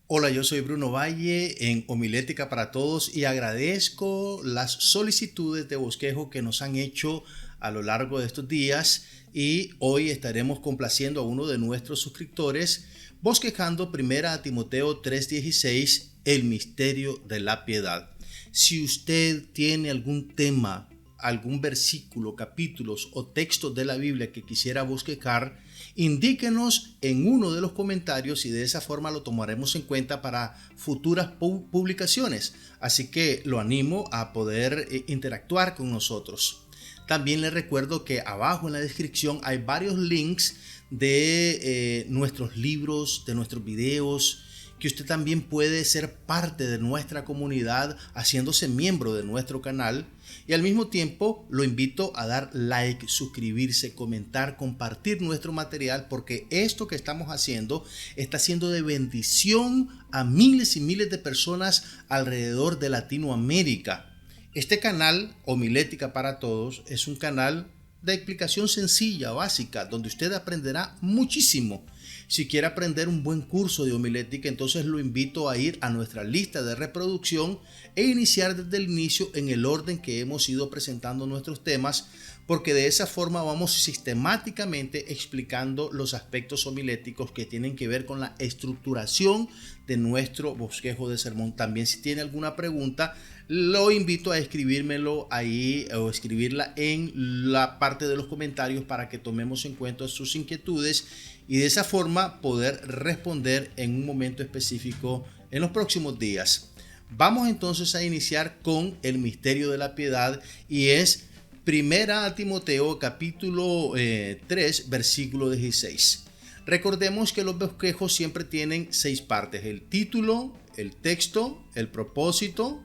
Hola, yo soy Bruno Valle en Homilética para Todos y agradezco las solicitudes de bosquejo que nos han hecho a lo largo de estos días y hoy estaremos complaciendo a uno de nuestros suscriptores bosquejando 1 Timoteo 3:16, el misterio de la piedad. Si usted tiene algún tema, algún versículo, capítulos o textos de la Biblia que quisiera bosquejar, indíquenos en uno de los comentarios y de esa forma lo tomaremos en cuenta para futuras publicaciones. Así que lo animo a poder interactuar con nosotros. También les recuerdo que abajo en la descripción hay varios links de nuestros libros, de nuestros videos, que usted también puede ser parte de nuestra comunidad haciéndose miembro de nuestro canal, y al mismo tiempo lo invito a dar like, suscribirse, comentar, compartir nuestro material, porque esto que estamos haciendo está siendo de bendición a miles y miles de personas alrededor de Latinoamérica. Este canal, Homilética para Todos, es un canal de explicación sencilla, básica, donde usted aprenderá muchísimo. Si quiere aprender un buen curso de homilética, entonces lo invito a ir a nuestra lista de reproducción e iniciar desde el inicio en el orden que hemos ido presentando nuestros temas, porque de esa forma vamos sistemáticamente explicando los aspectos homiléticos que tienen que ver con la estructuración de nuestro bosquejo de sermón. También, si tiene alguna pregunta, lo invito a escribírmelo ahí o escribirla en la parte de los comentarios para que tomemos en cuenta sus inquietudes y de esa forma poder responder en un momento específico en los próximos días. Vamos entonces a iniciar con el misterio de la piedad, y es 1 Timoteo capítulo 3 versículo 16. Recordemos que los bosquejos siempre tienen 6 partes: el título, el texto, el propósito,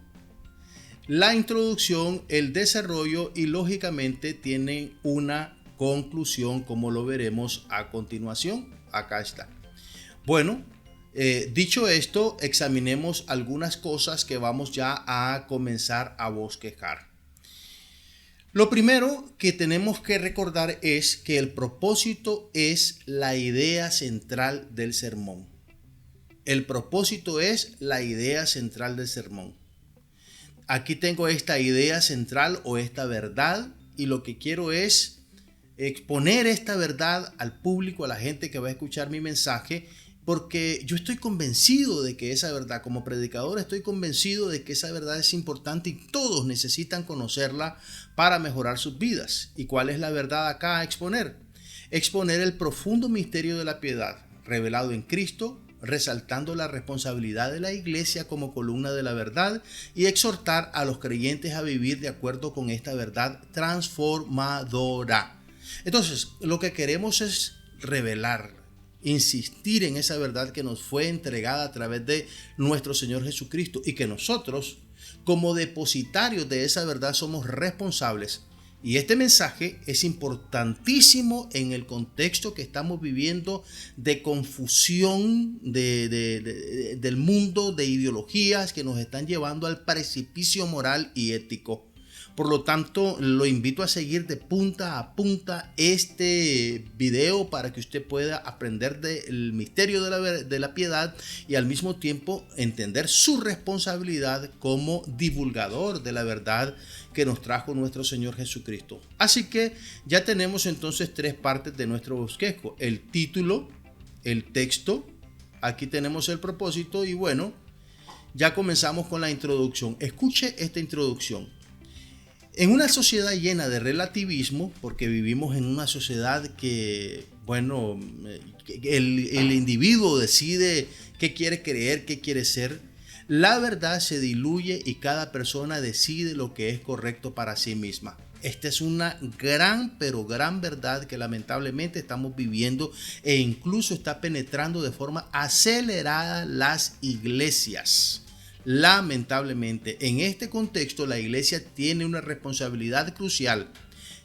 la introducción, el desarrollo y lógicamente tienen una conclusión, como lo veremos a continuación. Acá está. Bueno, dicho esto, examinemos algunas cosas que vamos ya a comenzar a bosquejar. Lo primero que tenemos que recordar es que el propósito es la idea central del sermón. El propósito es la idea central del sermón. Aquí tengo esta idea central o esta verdad, y lo que quiero es exponer esta verdad al público, a la gente que va a escuchar mi mensaje, porque yo estoy convencido de que esa verdad, como predicador, estoy convencido de que esa verdad es importante y todos necesitan conocerla para mejorar sus vidas. ¿Y cuál es la verdad acá a exponer? Exponer el profundo misterio de la piedad revelado en Cristo, resaltando la responsabilidad de la iglesia como columna de la verdad, y exhortar a los creyentes a vivir de acuerdo con esta verdad transformadora. Entonces, lo que queremos es revelar, insistir en esa verdad que nos fue entregada a través de nuestro Señor Jesucristo, y que nosotros, como depositarios de esa verdad, somos responsables. Y este mensaje es importantísimo en el contexto que estamos viviendo de confusión del mundo, de ideologías que nos están llevando al precipicio moral y ético. Por lo tanto, lo invito a seguir de punta a punta este video para que usted pueda aprender del misterio de la piedad y al mismo tiempo entender su responsabilidad como divulgador de la verdad que nos trajo nuestro Señor Jesucristo. Así que ya tenemos entonces 3 partes de nuestro bosquejo: el título, el texto, aquí tenemos el propósito, y bueno, ya comenzamos con la introducción. Escuche esta introducción. En una sociedad llena de relativismo, porque vivimos en una sociedad que, bueno, el individuo decide qué quiere creer, qué quiere ser, la verdad se diluye y cada persona decide lo que es correcto para sí misma. Esta es una gran, pero gran verdad que lamentablemente estamos viviendo, e incluso está penetrando de forma acelerada las iglesias. Lamentablemente, en este contexto, la iglesia tiene una responsabilidad crucial: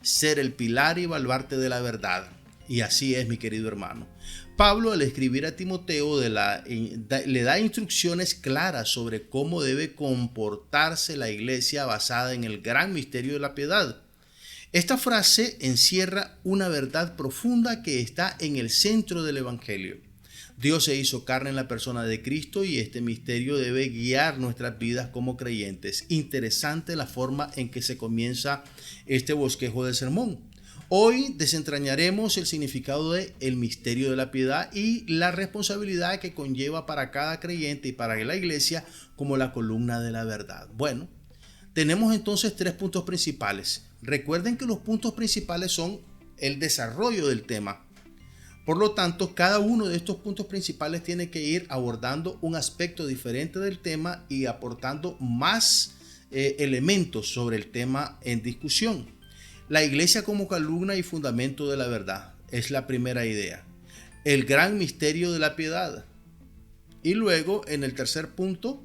ser el pilar y baluarte de la verdad. Y así es, mi querido hermano. Pablo, al escribir a Timoteo, le da instrucciones claras sobre cómo debe comportarse la iglesia basada en el gran misterio de la piedad. Esta frase encierra una verdad profunda que está en el centro del evangelio. Dios se hizo carne en la persona de Cristo y este misterio debe guiar nuestras vidas como creyentes. Interesante la forma en que se comienza este bosquejo del sermón. Hoy desentrañaremos el significado del misterio de la piedad y la responsabilidad que conlleva para cada creyente y para la iglesia como la columna de la verdad. Bueno, tenemos entonces 3 puntos principales. Recuerden que los puntos principales son el desarrollo del tema. Por lo tanto, cada uno de estos puntos principales tiene que ir abordando un aspecto diferente del tema y aportando más elementos sobre el tema en discusión. La iglesia como columna y fundamento de la verdad es la primera idea. El gran misterio de la piedad. Y luego, en el tercer punto,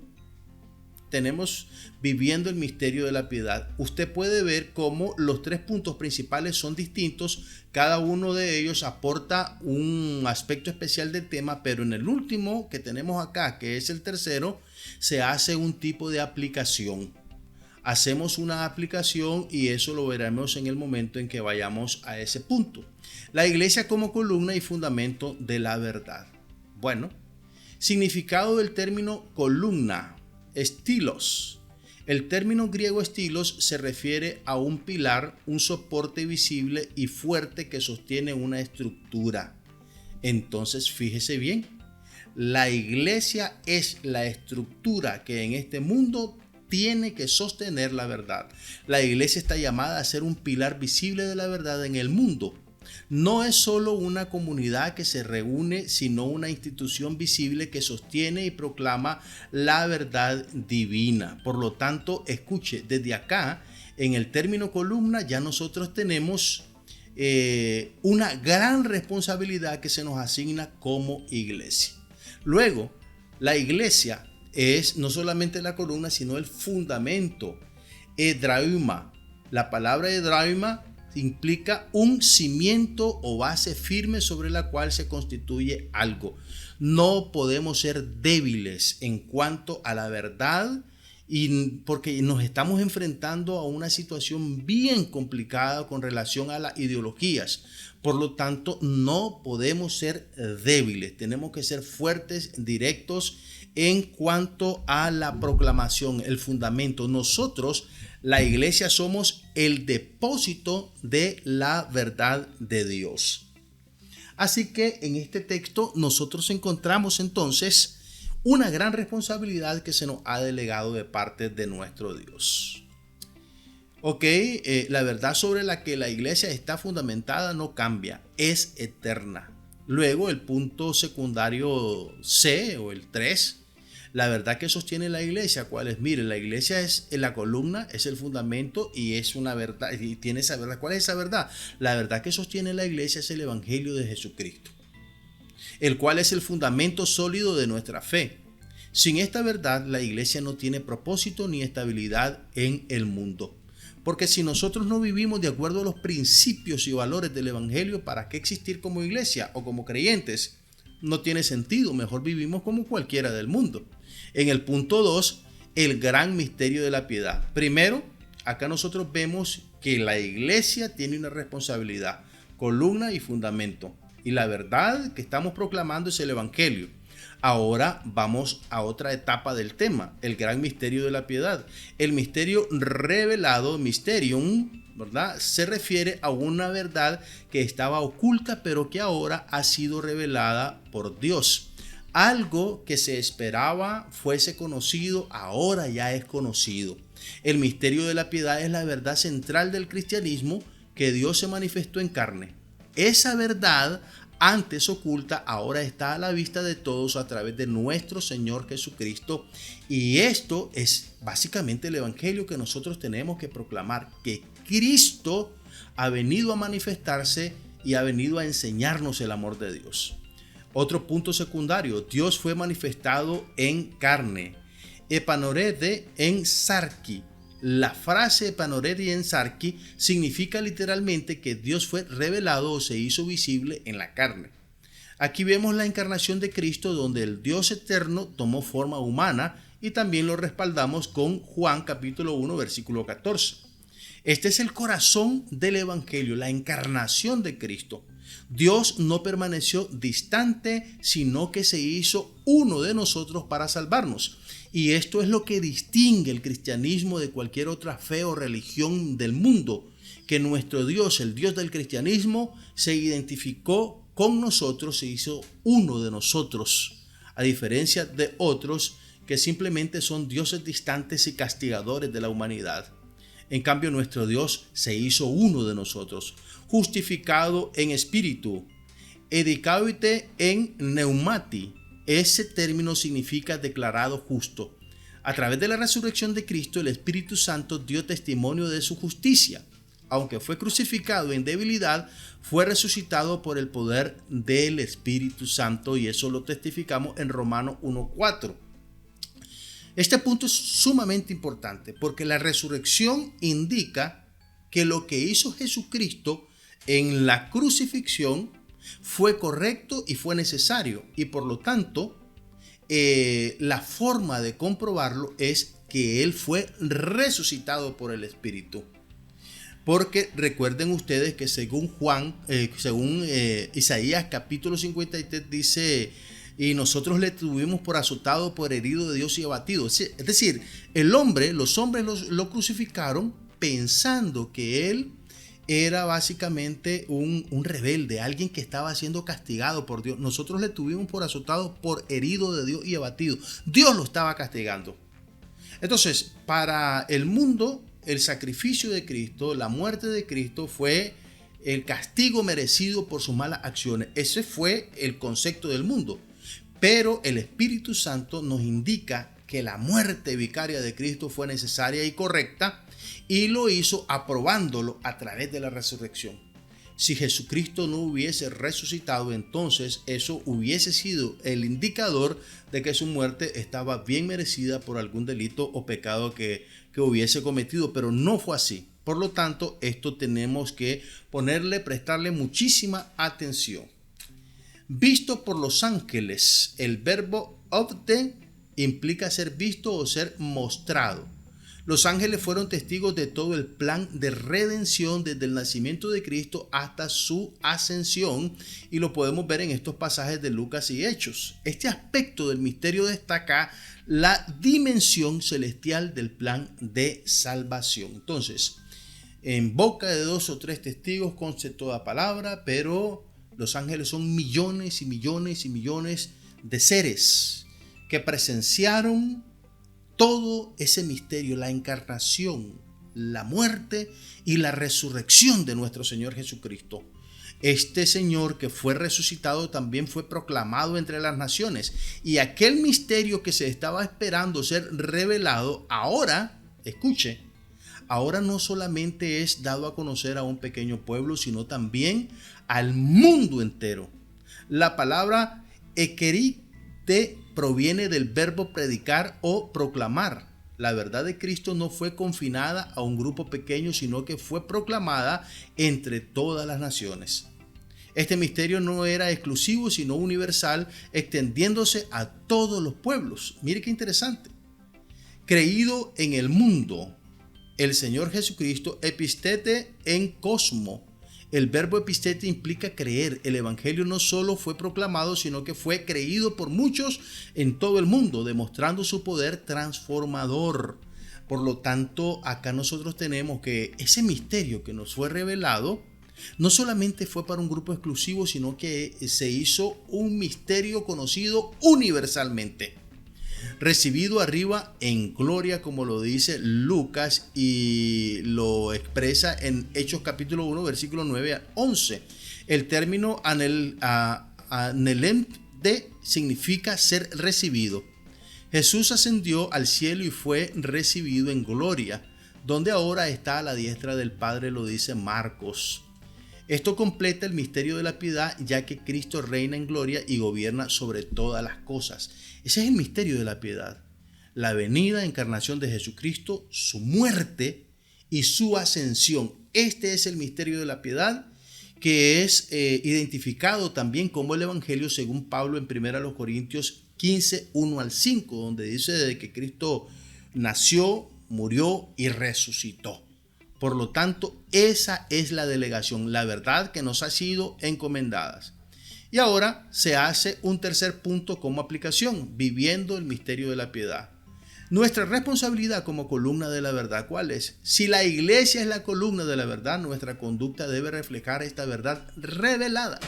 tenemos viviendo el misterio de la piedad. Usted puede ver cómo los 3 puntos principales son distintos. Cada uno de ellos aporta un aspecto especial del tema, pero en el último que tenemos acá, que es el tercero, se hace un tipo de aplicación. Hacemos una aplicación y eso lo veremos en el momento en que vayamos a ese punto. La iglesia como columna y fundamento de la verdad. Bueno, significado del término columna, estilos. El término griego estilos se refiere a un pilar, un soporte visible y fuerte que sostiene una estructura. Entonces, fíjese bien, la iglesia es la estructura que en este mundo tiene que sostener la verdad. La iglesia está llamada a ser un pilar visible de la verdad en el mundo. No es solo una comunidad que se reúne, sino una institución visible que sostiene y proclama la verdad divina. Por lo tanto, escuche, desde acá, en el término columna, ya nosotros tenemos una gran responsabilidad que se nos asigna como iglesia. Luego, la iglesia es no solamente la columna, sino el fundamento. Edraima. La palabra edraima implica un cimiento o base firme sobre la cual se constituye algo. No podemos ser débiles en cuanto a la verdad, y porque nos estamos enfrentando a una situación bien complicada con relación a las ideologías. Por lo tanto, no podemos ser débiles. Tenemos que ser fuertes, directos en cuanto a la proclamación, el fundamento. Nosotros, la iglesia, somos el depósito de la verdad de Dios. Así que en este texto nosotros encontramos entonces una gran responsabilidad que se nos ha delegado de parte de nuestro Dios. La verdad sobre la que la iglesia está fundamentada no cambia, es eterna. Luego el punto secundario C o el 3, la verdad que sostiene la iglesia, ¿cuál es? Mire, la iglesia es la columna, es el fundamento y es una verdad, y tiene esa verdad. ¿Cuál es esa verdad? La verdad que sostiene la iglesia es el evangelio de Jesucristo, el cual es el fundamento sólido de nuestra fe. Sin esta verdad, la iglesia no tiene propósito ni estabilidad en el mundo. Porque si nosotros no vivimos de acuerdo a los principios y valores del evangelio, ¿para qué existir como iglesia o como creyentes? No tiene sentido, mejor vivimos como cualquiera del mundo. En el punto 2, el gran misterio de la piedad. Primero, acá nosotros vemos que la iglesia tiene una responsabilidad, columna y fundamento. Y la verdad que estamos proclamando es el evangelio. Ahora vamos a otra etapa del tema, el gran misterio de la piedad. El misterio revelado, mysterium, ¿verdad? Se refiere a una verdad que estaba oculta, pero que ahora ha sido revelada por Dios. Algo que se esperaba fuese conocido, ahora ya es conocido. El misterio de la piedad es la verdad central del cristianismo, que Dios se manifestó en carne. Esa verdad, antes oculta, ahora está a la vista de todos a través de nuestro Señor Jesucristo. Y esto es básicamente el evangelio que nosotros tenemos que proclamar, que Cristo ha venido a manifestarse y ha venido a enseñarnos el amor de Dios. Otro punto secundario, Dios fue manifestado en carne. Epanorede en sarki. La frase epanorede en sarki significa literalmente que Dios fue revelado o se hizo visible en la carne. Aquí vemos la encarnación de Cristo, donde el Dios eterno tomó forma humana, y también lo respaldamos con Juan capítulo 1 versículo 14. Este es el corazón del evangelio, la encarnación de Cristo. Dios no permaneció distante, sino que se hizo uno de nosotros para salvarnos. Y esto es lo que distingue el cristianismo de cualquier otra fe o religión del mundo, que nuestro Dios, el Dios del cristianismo, se identificó con nosotros, se hizo uno de nosotros, a diferencia de otros que simplemente son dioses distantes y castigadores de la humanidad. En cambio, nuestro Dios se hizo uno de nosotros, justificado en espíritu, edicavite en pneumati. Ese término significa declarado justo. A través de la resurrección de Cristo, el Espíritu Santo dio testimonio de su justicia. Aunque fue crucificado en debilidad, fue resucitado por el poder del Espíritu Santo, y eso lo testificamos en Romanos 1:4. Este punto es sumamente importante porque la resurrección indica que lo que hizo Jesucristo en la crucifixión fue correcto y fue necesario, y por lo tanto la forma de comprobarlo es que Él fue resucitado por el Espíritu. Porque recuerden ustedes que según Isaías capítulo 53 dice: y nosotros le tuvimos por azotado, por herido de Dios y abatido. Es decir, los hombres lo crucificaron pensando que Él era básicamente un rebelde, alguien que estaba siendo castigado por Dios. Nosotros le tuvimos por azotado, por herido de Dios y abatido. Dios lo estaba castigando. Entonces, para el mundo, el sacrificio de Cristo, la muerte de Cristo fue el castigo merecido por sus malas acciones. Ese fue el concepto del mundo. Pero el Espíritu Santo nos indica que la muerte vicaria de Cristo fue necesaria y correcta, y lo hizo aprobándolo a través de la resurrección. Si Jesucristo no hubiese resucitado, entonces eso hubiese sido el indicador de que su muerte estaba bien merecida por algún delito o pecado que hubiese cometido, pero no fue así. Por lo tanto, esto tenemos que prestarle muchísima atención. Visto por los ángeles, el verbo opte implica ser visto o ser mostrado. Los ángeles fueron testigos de todo el plan de redención desde el nacimiento de Cristo hasta su ascensión, y lo podemos ver en estos pasajes de Lucas y Hechos. Este aspecto del misterio destaca la dimensión celestial del plan de salvación. Entonces, en boca de 2 o 3 testigos conste toda palabra, pero los ángeles son millones y millones y millones de seres que presenciaron todo ese misterio, la encarnación, la muerte y la resurrección de nuestro Señor Jesucristo. Este Señor que fue resucitado también fue proclamado entre las naciones, y aquel misterio que se estaba esperando ser revelado ahora, escuche, ahora no solamente es dado a conocer a un pequeño pueblo, sino también al mundo entero. La palabra ekerite proviene del verbo predicar o proclamar. La verdad de Cristo no fue confinada a un grupo pequeño, sino que fue proclamada entre todas las naciones. Este misterio no era exclusivo, sino universal, extendiéndose a todos los pueblos. Mire qué interesante. Creído en el mundo, el Señor Jesucristo, epistete en cosmo. El verbo epistete implica creer. El evangelio no solo fue proclamado, sino que fue creído por muchos en todo el mundo, demostrando su poder transformador. Por lo tanto, acá nosotros tenemos que ese misterio que nos fue revelado no solamente fue para un grupo exclusivo, sino que se hizo un misterio conocido universalmente, recibido arriba en gloria, como lo dice Lucas y lo expresa en Hechos capítulo 1 versículo 9 a 11. El término anelemde significa ser recibido. Jesús ascendió al cielo y fue recibido en gloria, donde ahora está a la diestra del Padre, lo dice Marcos. Esto completa el misterio de la piedad, ya que Cristo reina en gloria y gobierna sobre todas las cosas. Ese es el misterio de la piedad. La venida, encarnación de Jesucristo, su muerte y su ascensión. Este es el misterio de la piedad, que es identificado también como el evangelio según Pablo en 1 Corintios 15, 1 al 5, donde dice de que Cristo nació, murió y resucitó. Por lo tanto, esa es la delegación, la verdad que nos ha sido encomendada. Y ahora se hace un tercer punto como aplicación, viviendo el misterio de la piedad. Nuestra responsabilidad como columna de la verdad, ¿cuál es? Si la iglesia es la columna de la verdad, nuestra conducta debe reflejar esta verdad revelada.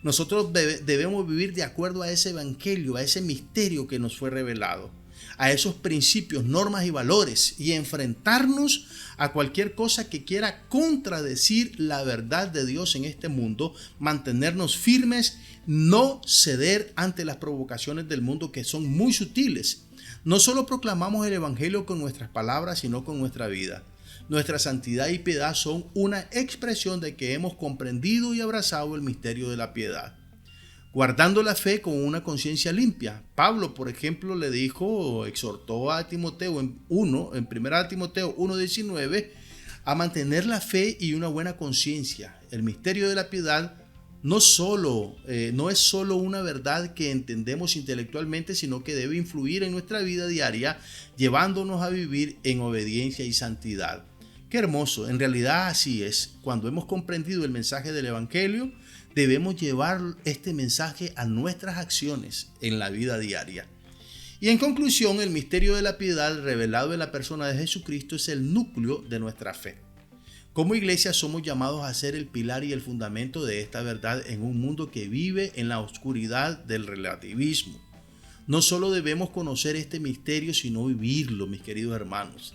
Nosotros debemos vivir de acuerdo a ese evangelio, a ese misterio que nos fue revelado, a esos principios, normas y valores, y enfrentarnos a cualquier cosa que quiera contradecir la verdad de Dios en este mundo, mantenernos firmes, no ceder ante las provocaciones del mundo que son muy sutiles. No solo proclamamos el evangelio con nuestras palabras, sino con nuestra vida. Nuestra santidad y piedad son una expresión de que hemos comprendido y abrazado el misterio de la piedad. Guardando la fe con una conciencia limpia. Pablo, por ejemplo, le dijo, exhortó a Timoteo en 1 Timoteo 1:19 a mantener la fe y una buena conciencia. El misterio de la piedad no es solo una verdad que entendemos intelectualmente, sino que debe influir en nuestra vida diaria, llevándonos a vivir en obediencia y santidad. Qué hermoso, en realidad así es. Cuando hemos comprendido el mensaje del evangelio, debemos llevar este mensaje a nuestras acciones en la vida diaria. Y en conclusión, el misterio de la piedad revelado en la persona de Jesucristo es el núcleo de nuestra fe. Como iglesia somos llamados a ser el pilar y el fundamento de esta verdad en un mundo que vive en la oscuridad del relativismo. No solo debemos conocer este misterio, sino vivirlo, mis queridos hermanos.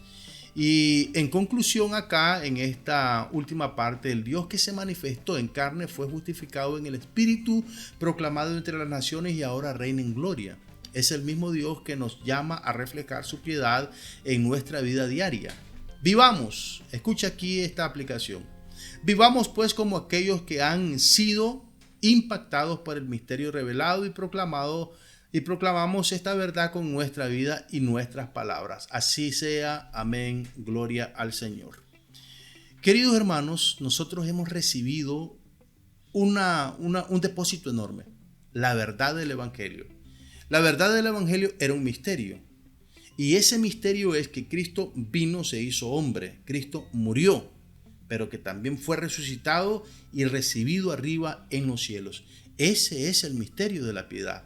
Y en conclusión, acá en esta última parte, el Dios que se manifestó en carne fue justificado en el Espíritu, proclamado entre las naciones y ahora reina en gloria. Es el mismo Dios que nos llama a reflejar su piedad en nuestra vida diaria. Vivamos, escucha aquí esta aplicación. Vivamos pues como aquellos que han sido impactados por el misterio revelado y proclamamos esta verdad con nuestra vida y nuestras palabras. Así sea. Amén. Gloria al Señor. Queridos hermanos, nosotros hemos recibido un depósito enorme, la verdad del Evangelio. La verdad del Evangelio era un misterio. Y ese misterio es que Cristo vino, se hizo hombre, Cristo murió, pero que también fue resucitado y recibido arriba en los cielos. Ese es el misterio de la piedad.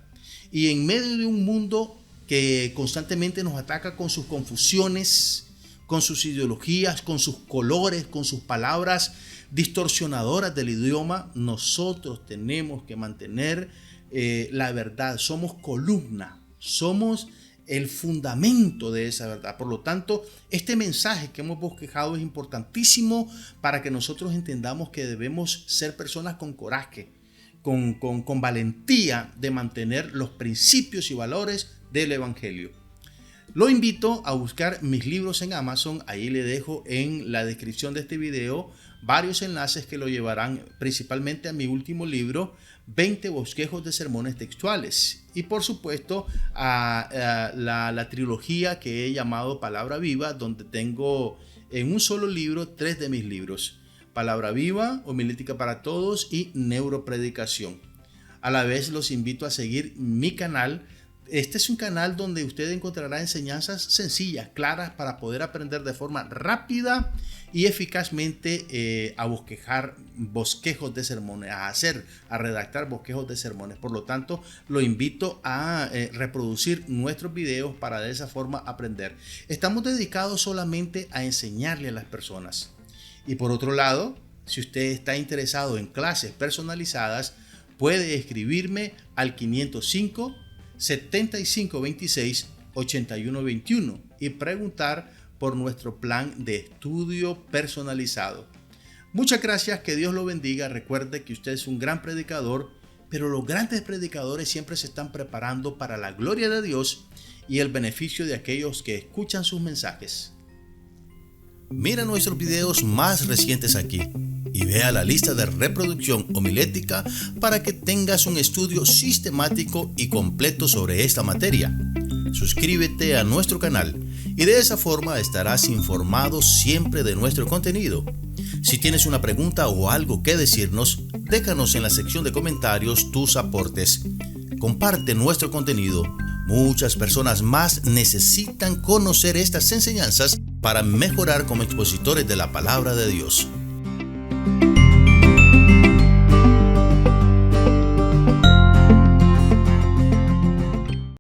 Y en medio de un mundo que constantemente nos ataca con sus confusiones, con sus ideologías, con sus colores, con sus palabras distorsionadoras del idioma, nosotros tenemos que mantener la verdad. Somos columna, somos el fundamento de esa verdad. Por lo tanto, este mensaje que hemos bosquejado es importantísimo para que nosotros entendamos que debemos ser personas con coraje, con valentía de mantener los principios y valores del Evangelio. Lo invito a buscar mis libros en Amazon. Ahí le dejo en la descripción de este video varios enlaces que lo llevarán principalmente a mi último libro, 20 bosquejos de sermones textuales, y por supuesto a la trilogía que he llamado Palabra Viva, donde tengo en un solo libro 3 de mis libros: Palabra Viva, Homilética para Todos y Neuropredicación. A la vez los invito a seguir mi canal. Este es un canal donde usted encontrará enseñanzas sencillas, claras, para poder aprender de forma rápida y eficazmente a bosquejar bosquejos de sermones, a redactar bosquejos de sermones. Por lo tanto, lo invito a reproducir nuestros videos para de esa forma aprender. Estamos dedicados solamente a enseñarle a las personas. Y por otro lado, si usted está interesado en clases personalizadas, puede escribirme al 505 7526 8121 y preguntar por nuestro plan de estudio personalizado. Muchas gracias, que Dios lo bendiga. Recuerde que usted es un gran predicador, pero los grandes predicadores siempre se están preparando para la gloria de Dios y el beneficio de aquellos que escuchan sus mensajes. Mira nuestros videos más recientes aquí y vea la lista de reproducción homilética para que tengas un estudio sistemático y completo sobre esta materia. Suscríbete a nuestro canal y de esa forma estarás informado siempre de nuestro contenido. Si tienes una pregunta o algo que decirnos, déjanos en la sección de comentarios tus aportes. Comparte nuestro contenido. Muchas personas más necesitan conocer estas enseñanzas para mejorar como expositores de la palabra de Dios.